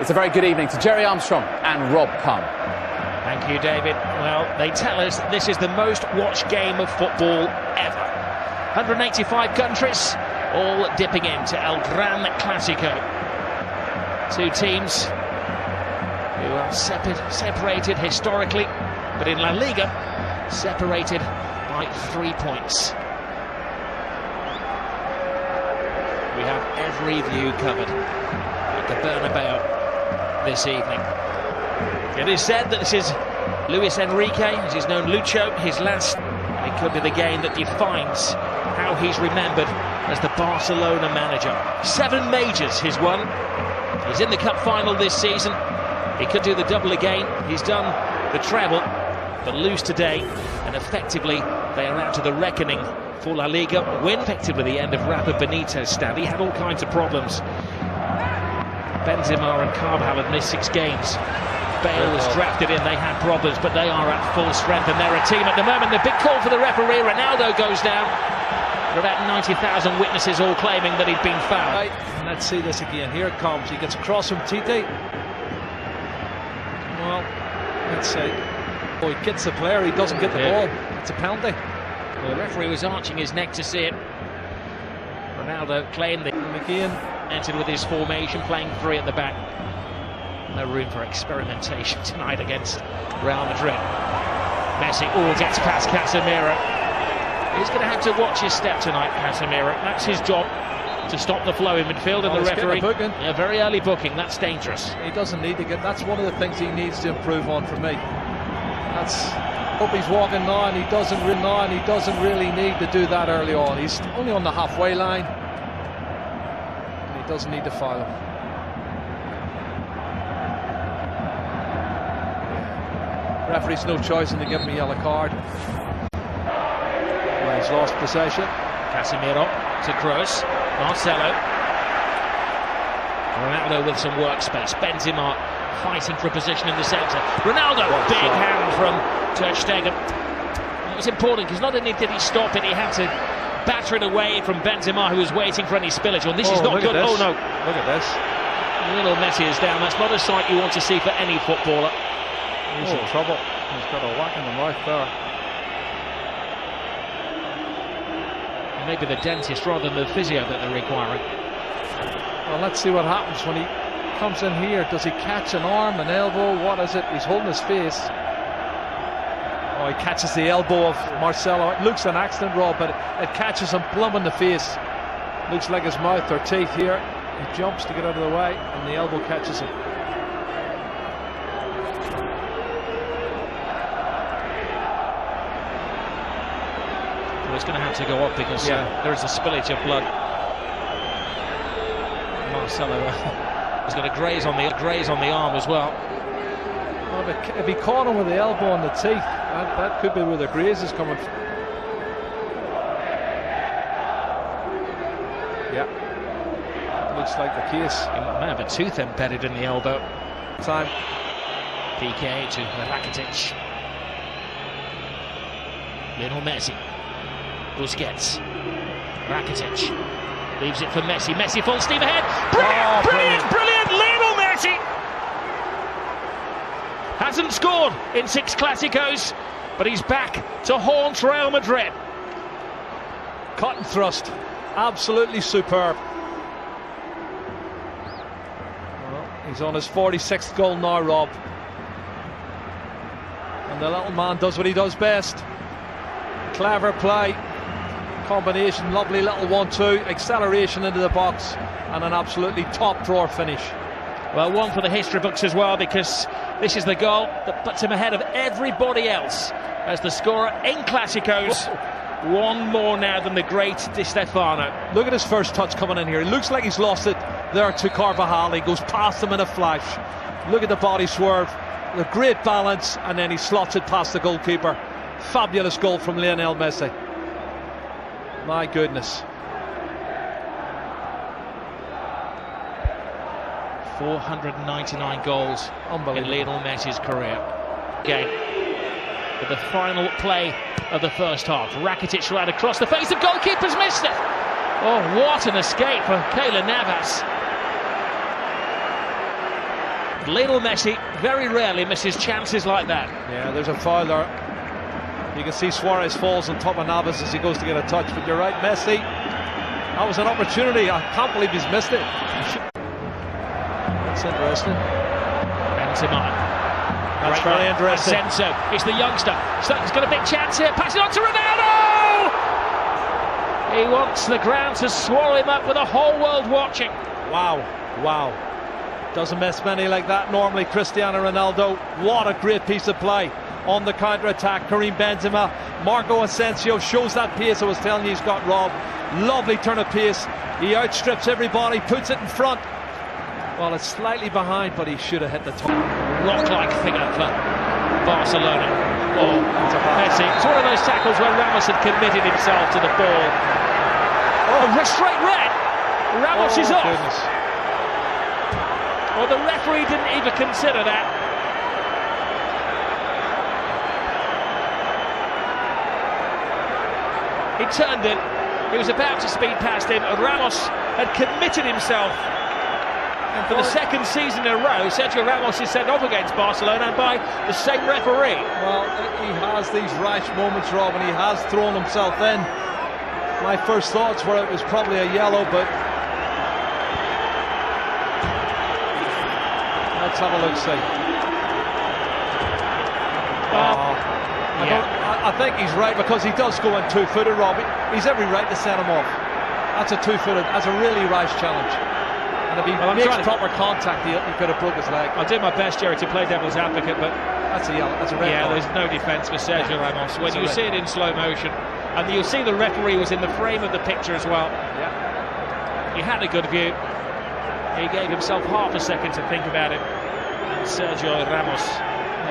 It's a very good evening to Jerry Armstrong and Rob Cullen. Thank you, David. Well, they tell us this is the most watched game of football ever. 185 countries, all dipping into El Gran Clásico. Two teams who are separated historically, but in La Liga, separated by 3 points. We have every view covered at the Bernabeu this evening. It is said that this is Luis Enrique, as he's known Lucho, his last. It could be the game that defines how he's remembered as the Barcelona manager. 7 majors he's won. He's in the cup final this season. He could do the double again. He's done the treble, but lose today, and effectively they are out to the reckoning for La Liga. Win effectively the end of Rafa Benitez's stand. He had all kinds of problems. Benzema and Carvajal had missed 6 games. Bale was drafted in, they had problems, but they are at full strength and they're a team at the moment. The big call for the referee, Ronaldo goes down. There are about 90,000 witnesses all claiming that he'd been fouled. Right, and let's see this again. Here it comes. He gets across from Tite. Well, let's see. Oh, he gets the player, he doesn't get the ball. It's a penalty. The referee was arching his neck to see it. Ronaldo claimed that again entered with his formation, playing 3 at the back. No room for experimentation tonight against Real Madrid. Messi gets past Casemiro. He's going to have to watch his step tonight, Casemiro. That's his job, to stop the flow in midfield, and the referee. A very early booking, that's dangerous. He doesn't need to get. That's one of the things he needs to improve on for me. That's. Hope he's walking now, and he doesn't really need to do that early on. He's only on the halfway line. And he doesn't need to foul him. Referee's no choice in to give him a yellow card. Well, he's lost possession. Casemiro to Kroos. Marcelo. Ronaldo with some workspace. Benzema fighting for a position in the centre. Ronaldo, big hand from Ter Stegen. It was important because not only did he stop it, he had to batter it away from Benzema, who was waiting for any spillage. Well, this is not good. Oh no! Look at this. Little Messi is down. That's not a sight you want to see for any footballer. He's in trouble. He's got a whack in the mouth there. Maybe the dentist rather than the physio that they're requiring. Well, let's see what happens when he comes in here. Does he catch an arm, an elbow? What is it? He's holding his face. Oh, he catches the elbow of Marcelo. It looks an accident, Rob, but it catches him plumb in the face. Looks like his mouth or teeth here. He jumps to get out of the way, and the elbow catches him. Well, it's going to have to go up because there is a spillage of blood. Marcelo is going to graze on the arm as well. Well, if he caught him with the elbow and the teeth, that could be where the graze is coming from. Yeah, looks like the case. He might have a tooth embedded in the elbow. Time. PK to Rakitic. L.Messi. Busquets. Rakitic. Leaves it for Messi. Messi full steam ahead. Brilliant! Lionel Messi hasn't scored in 6 Clásicos, but he's back to haunt Real Madrid. Cut and thrust. Absolutely superb. Well, he's on his 46th goal now, Rob. And the little man does what he does best. Clever play. Combination, lovely little 1-2, acceleration into the box, and an absolutely top drawer finish. Well, one for the history books as well, because this is the goal that puts him ahead of everybody else as the scorer in Clásicos. One more now than the great Di Stefano. Look at his first touch coming in here. It looks like he's lost it there to Carvajal. He goes past him in a flash. Look at the body swerve, the great balance, and then he slots it past the goalkeeper. Fabulous goal from Lionel Messi. My goodness. 499 goals in Lionel Messi's career. Game. But the final play of the first half. Rakitic right across the face of goalkeeper's missed it. Oh, what an escape for Keylor Navas. Lionel Messi very rarely misses chances like that. Yeah, there's a foul there. You can see Suarez falls on top of Navas as he goes to get a touch, but you're right, Messi. That was an opportunity. I can't believe he's missed it. That's interesting. Benzema. That's very interesting. Asensio, it's the youngster. He's got a big chance here. Pass it on to Ronaldo! He wants the ground to swallow him up with the whole world watching. Wow, wow. Doesn't miss many like that normally, Cristiano Ronaldo. What a great piece of play on the counter-attack. Karim Benzema, Marco Asensio shows that pace I was telling you he's got, Rob. Lovely turn of pace. He outstrips everybody, puts it in front. Well, it's slightly behind, but he should have hit the top. Rock-like figure for Barcelona. Oh, Messi. It's one of those tackles where Ramos had committed himself to the ball. Oh, straight red. Ramos is off. Goodness. Well, the referee didn't even consider that. He turned it. He was about to speed past him, and Ramos had committed himself. And for the second season in a row, Sergio Ramos is sent off against Barcelona and by the same referee. Well, he has these rash moments, Rob, and he has thrown himself in. My first thoughts were it was probably a yellow, but let's have a look, see. I think he's right, because he does go in two-footed, Rob. He's every right to send him off. That's a two-footed, that's a really rash challenge. And if he makes proper contact, he could have broke his leg. I'll do my best, Jerry, to play devil's advocate, but that's a yellow, that's a red card. There's no defence for Sergio Ramos. When you see it in slow motion, and you'll see the referee was in the frame of the picture as well. Yeah. He had a good view. He gave himself half a second to think about it. And Sergio Ramos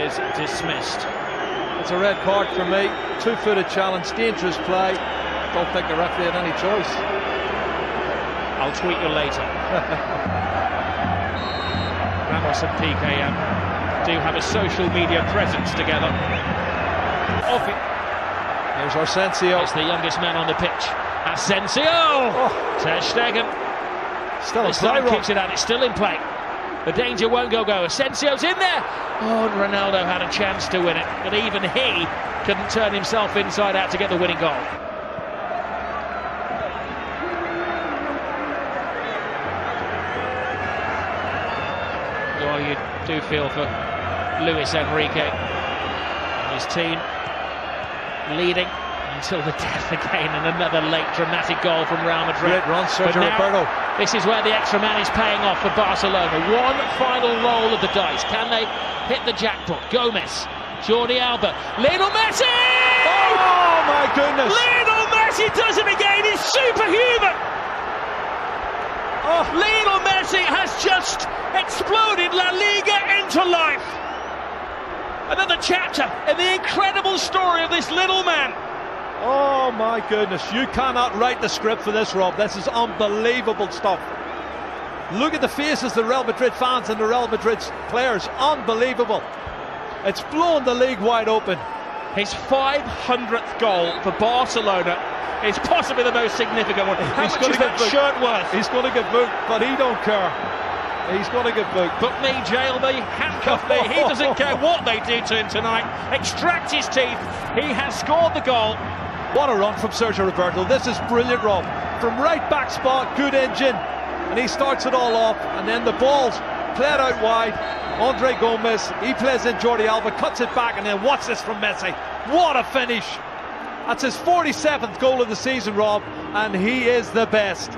is dismissed. It's a red card for me. Two-footed challenge, dangerous play. Don't think the referee had any choice. I'll tweet you later. Ramos and PKM do have a social media presence together. Here's Asensio. It's the youngest man on the pitch. Asensio! Ter Stegen. Still in play. play, Kicks it out. It's still in play. The danger won't go. Asensio's in there. Oh, and Ronaldo had a chance to win it, but even he couldn't turn himself inside out to get the winning goal. Well, you do feel for Luis Enrique and his team, leading until the death again, and another late dramatic goal from Real Madrid. Great run, Sergio Roberto. This is where the extra man is paying off for Barcelona. One final roll of the dice. Can they hit the jackpot? Gomez, Jordi Alba, Lionel Messi! Oh my goodness! Lionel Messi does it again. He's superhuman. Oh, Lionel Messi has just exploded La Liga into life. Another chapter in the incredible story of this little man. Oh my goodness, you cannot write the script for this, Rob. This is unbelievable stuff. Look at the faces of the Real Madrid fans and the Real Madrid players. Unbelievable. It's blown the league wide open. His 500th goal for Barcelona is possibly the most significant one. How much is that shirt worth? He's going to get booked, but he don't care. He's going to get booked. Book me, jail me, handcuff me. He doesn't care what they do to him tonight. Extract his teeth. He has scored the goal. What a run from Sergio Roberto. This is brilliant, Rob. From right back spot, good engine. And he starts it all off. And then the ball's played out wide. Andre Gomez, he plays in Jordi Alba, cuts it back, and then watch this from Messi. What a finish. That's his 47th goal of the season, Rob. And he is the best.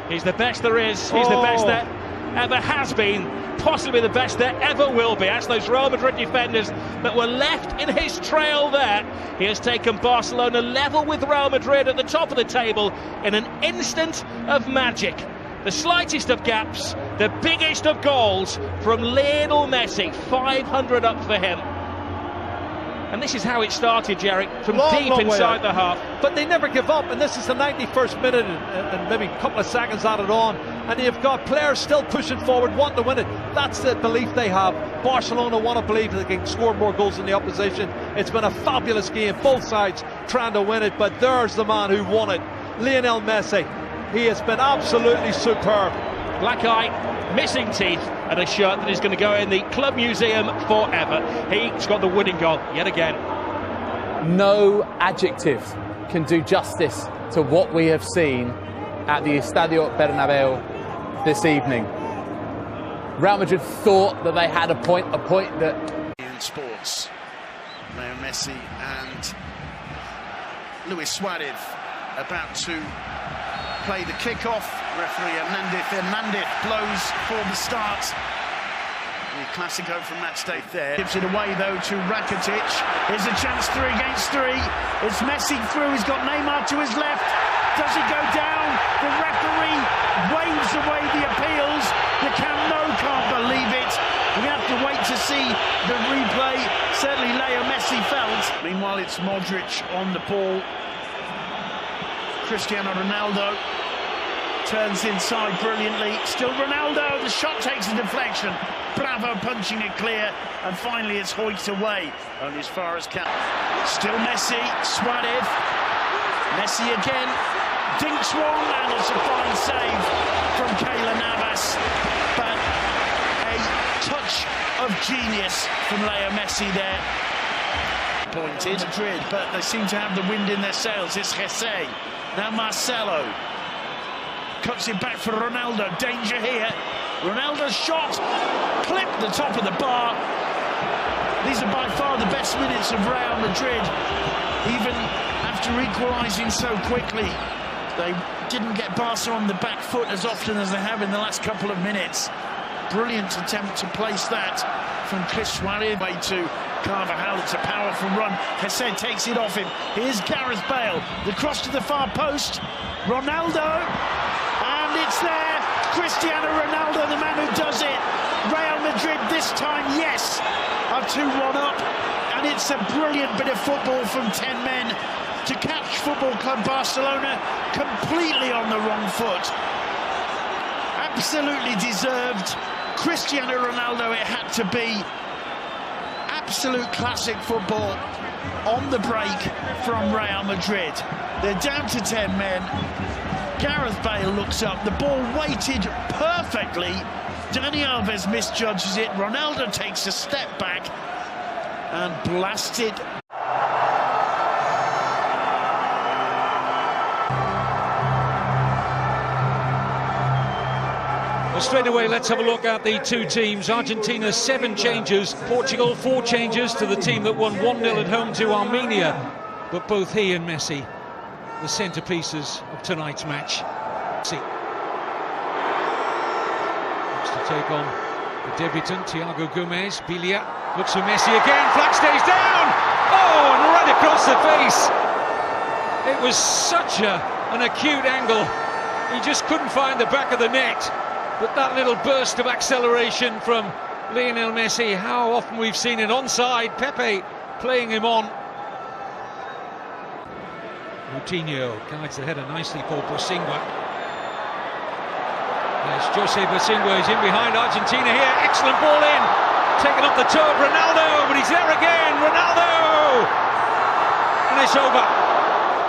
He's the best there is. He's the best there ever has been. Possibly the best there ever will be. As those Real Madrid defenders that were left in his trail there, he has taken Barcelona level with Real Madrid at the top of the table in an instant of magic. The slightest of gaps, the biggest of goals from Lionel Messi. 500 up for him. And this is how it started, Jerry, from deep inside the half. But they never give up, and this is the 91st minute and maybe a couple of seconds added on, and you've got players still pushing forward, wanting to win it. That's the belief they have. Barcelona want to believe they can score more goals than the opposition. It's been a fabulous game, both sides trying to win it, but there's the man who won it, Lionel Messi. He has been absolutely superb. Black eye, missing teeth and a shirt that is going to go in the club museum forever. He's got the winning goal yet again. No adjective can do justice to what we have seen at the Estadio Bernabeu this evening. Real Madrid thought that they had a point that... In sports, L.Messi and Luis Suarez about to play the kick-off. Referee Hernandez blows for the start. The Classico from match day there. Gives it away though to Rakitic. Here's a chance 3 against 3. It's Messi through. He's got Neymar to his left. Does he go down? The referee waves away the appeals. The Camp Nou can't believe it. We have to wait to see the replay. Certainly L.Messi felt. Meanwhile, it's Modric on the ball. Cristiano Ronaldo turns inside brilliantly. Still Ronaldo. The shot takes a deflection. Bravo punching it clear. And finally it's hoiked away. Only as far as can. Still Messi. Suarez. Messi again. Dinks one. And it's a fine save from Keylor Navas. But a touch of genius from L.Messi there. Pointed Madrid, but they seem to have the wind in their sails. It's Jesse. Now Marcelo cuts it back for Ronaldo. Danger here. Ronaldo's shot clipped the top of the bar. These are by far the best minutes of Real Madrid. Even after equalising so quickly, they didn't get Barca on the back foot as often as they have in the last couple of minutes. Brilliant attempt to place that from Chris Suarez. Way to Carvajal. It's a powerful run. Jesse takes it off him. Here's Gareth Bale. The cross to the far post. Ronaldo. And it's there. Cristiano Ronaldo, the man who does it. Real Madrid this time, yes, are 2-1 up. And it's a brilliant bit of football from 10 men to catch Football Club Barcelona completely on the wrong foot. Absolutely deserved. Cristiano Ronaldo, it had to be. Absolute classic football on the break from Real Madrid. They're down to 10 men. Gareth Bale looks up. The ball weighted perfectly. Dani Alves misjudges it. Ronaldo takes a step back and blasts it. Straight away, let's have a look at the two teams. Argentina, 7 changes. Portugal, 4 changes to the team that won 1-0 at home to Armenia. But both he and Messi, the centerpieces of tonight's match. Messi looks to take on the debutant, Thiago Gomez. Bilia looks for Messi again. Flag stays down. Oh, and right across the face. It was such an acute angle. He just couldn't find the back of the net. But that little burst of acceleration from Lionel Messi, how often we've seen it onside. Pepe playing him on. Coutinho guides the header nicely for Bosingwa. Yes, Jose Bosingwa is in behind Argentina here. Excellent ball in. Taking up the toe of Ronaldo, but he's there again. Ronaldo! And it's over.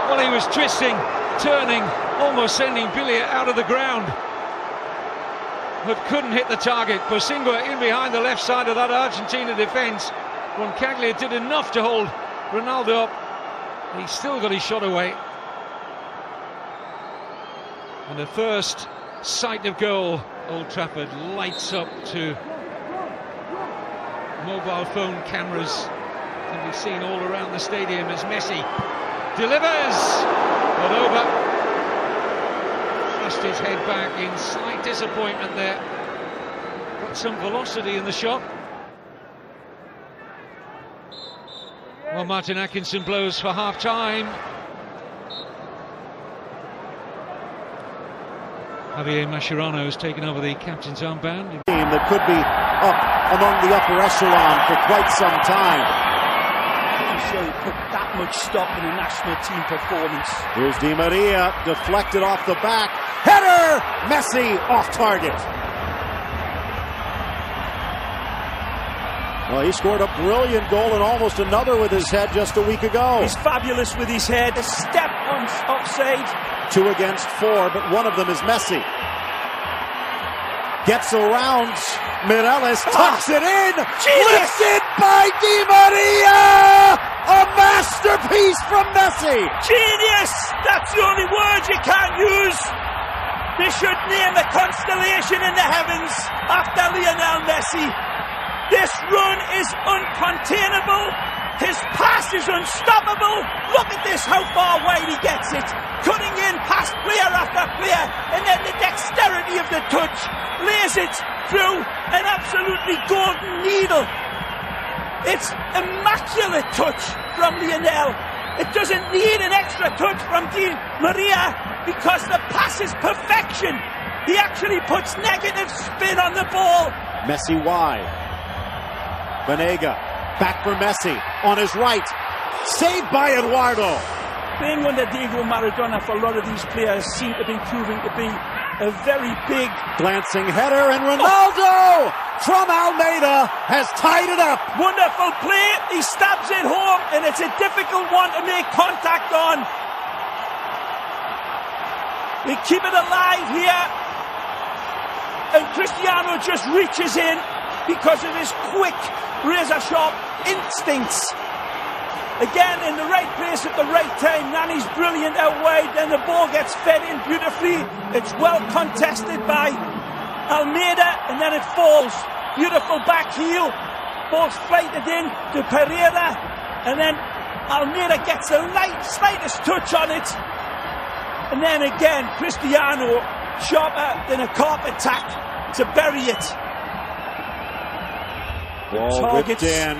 Well, he was twisting, turning, almost sending Bilia out of the ground, but couldn't hit the target. Bosingwa in behind the left side of that Argentina defence. Roncaglia did enough to hold Ronaldo up. He still got his shot away. And the first sight of goal, Old Trafford lights up to mobile phone cameras. Can be seen all around the stadium as Messi delivers, but over. Thrust his head back in slight disappointment there. Got some velocity in the shot. Well, Martin Atkinson blows for half-time. Javier Mascherano has taken over the captain's armband. Team that could be up among the upper echelon for quite some time. Sure, he put that much stock in a national team performance. Here's Di Maria, deflected off the back. Header! Messi off target. Well, he scored a brilliant goal and almost another with his head just a week ago. He's fabulous with his head. A step on offside. 2 against 4, but one of them is Messi. Gets around Mireles, tucks it in, Genius! lifted by Di Maria! A masterpiece from Messi! Genius! That's the only word you can't use. They should name a constellation in the heavens after Lionel Messi. This run is uncontainable. His pass is unstoppable. Look at this, how far wide he gets it. Cutting in past player after player. And then the dexterity of the touch lays it through an absolutely golden needle. It's immaculate touch from Lionel. It doesn't need an extra touch from Di Maria because the pass is perfection. He actually puts negative spin on the ball. Messi wide. Banega, back for Messi, on his right. Saved by Eduardo. Playing under Diego Maradona for a lot of these players seem to be proving to be a very big... Glancing header, and Ronaldo from Almeida has tied it up. Wonderful play. He stabs it home, and it's a difficult one to make contact on. They keep it alive here. And Cristiano just reaches in because of his quick, razor-sharp instincts. Again, in the right place at the right time. Nani's brilliant out wide, then the ball gets fed in beautifully. It's well contested by Almeida, and then it falls. Beautiful back heel. Ball's flighted in to Pereira, and then Almeida gets the slightest touch on it. And then again, Cristiano, sharper than a carpet tack to bury it. Ball whipped in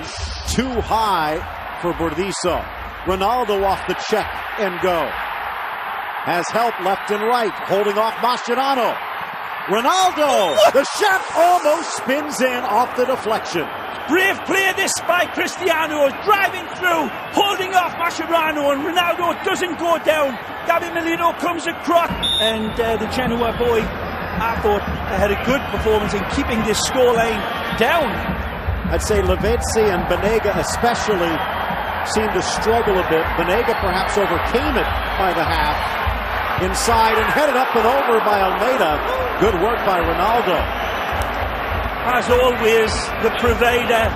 too high for Burdizo. Ronaldo off the check and go. Has help left and right, holding off Mascherano. Ronaldo, the chef almost spins in off the deflection. Brave play this by Cristiano, driving through, holding off Mascherano, and Ronaldo doesn't go down. Gabi Milito comes across, and the Genoa boy, I thought, had a good performance in keeping this scoreline down. I'd say Lavezzi and Banega especially seemed to struggle a bit. Banega perhaps overcame it by the half. Inside and headed up and over by Almeida. Good work by Ronaldo. As always, the provider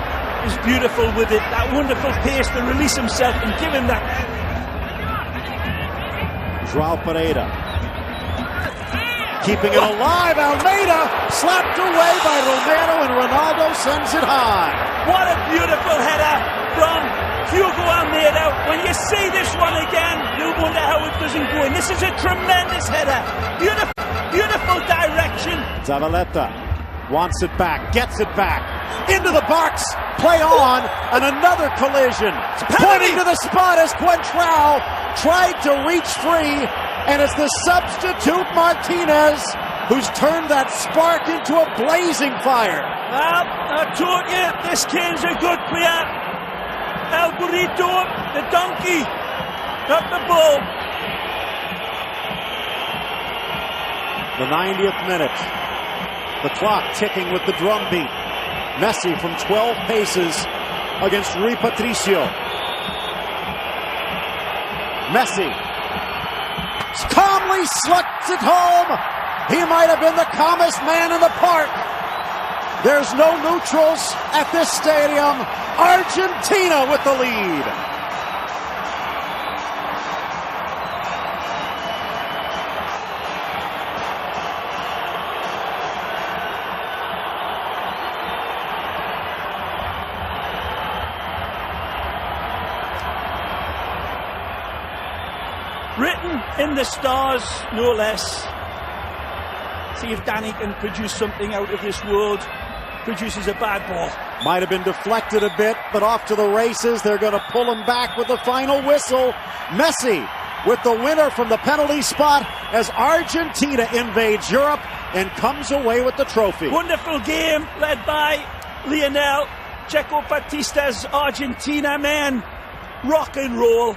is beautiful with it. That wonderful pace to release himself and give him that. João Pereira. Keeping it alive, Almeida slapped away by Romero, and Ronaldo sends it high. What a beautiful header from Hugo Almeida. When you see this one again, you'll wonder how it doesn't go in. This is a tremendous header. Beautiful, beautiful direction. Zavaleta wants it back, gets it back, into the box, play on, and another collision. Pointing to the spot as Quentrao tried to reach free, and it's the substitute Martinez who's turned that spark into a blazing fire. Well, I told you, this kid's a good player. El Burrito, the donkey, not the bull. The 90th minute. The clock ticking with the drum beat. Messi from 12 paces against Rui Patricio. Messi calmly slugs it home. He might have been the calmest man in the park. There's no neutrals at this stadium. Argentina with the lead. Written in the stars, no less. See if Danny can produce something out of this world. Produces a bad ball. Might have been deflected a bit, but off to the races. They're going to pull him back with the final whistle. Messi with the winner from the penalty spot as Argentina invades Europe and comes away with the trophy. Wonderful game led by Lionel. Checo Batista's Argentina, man. Rock and roll.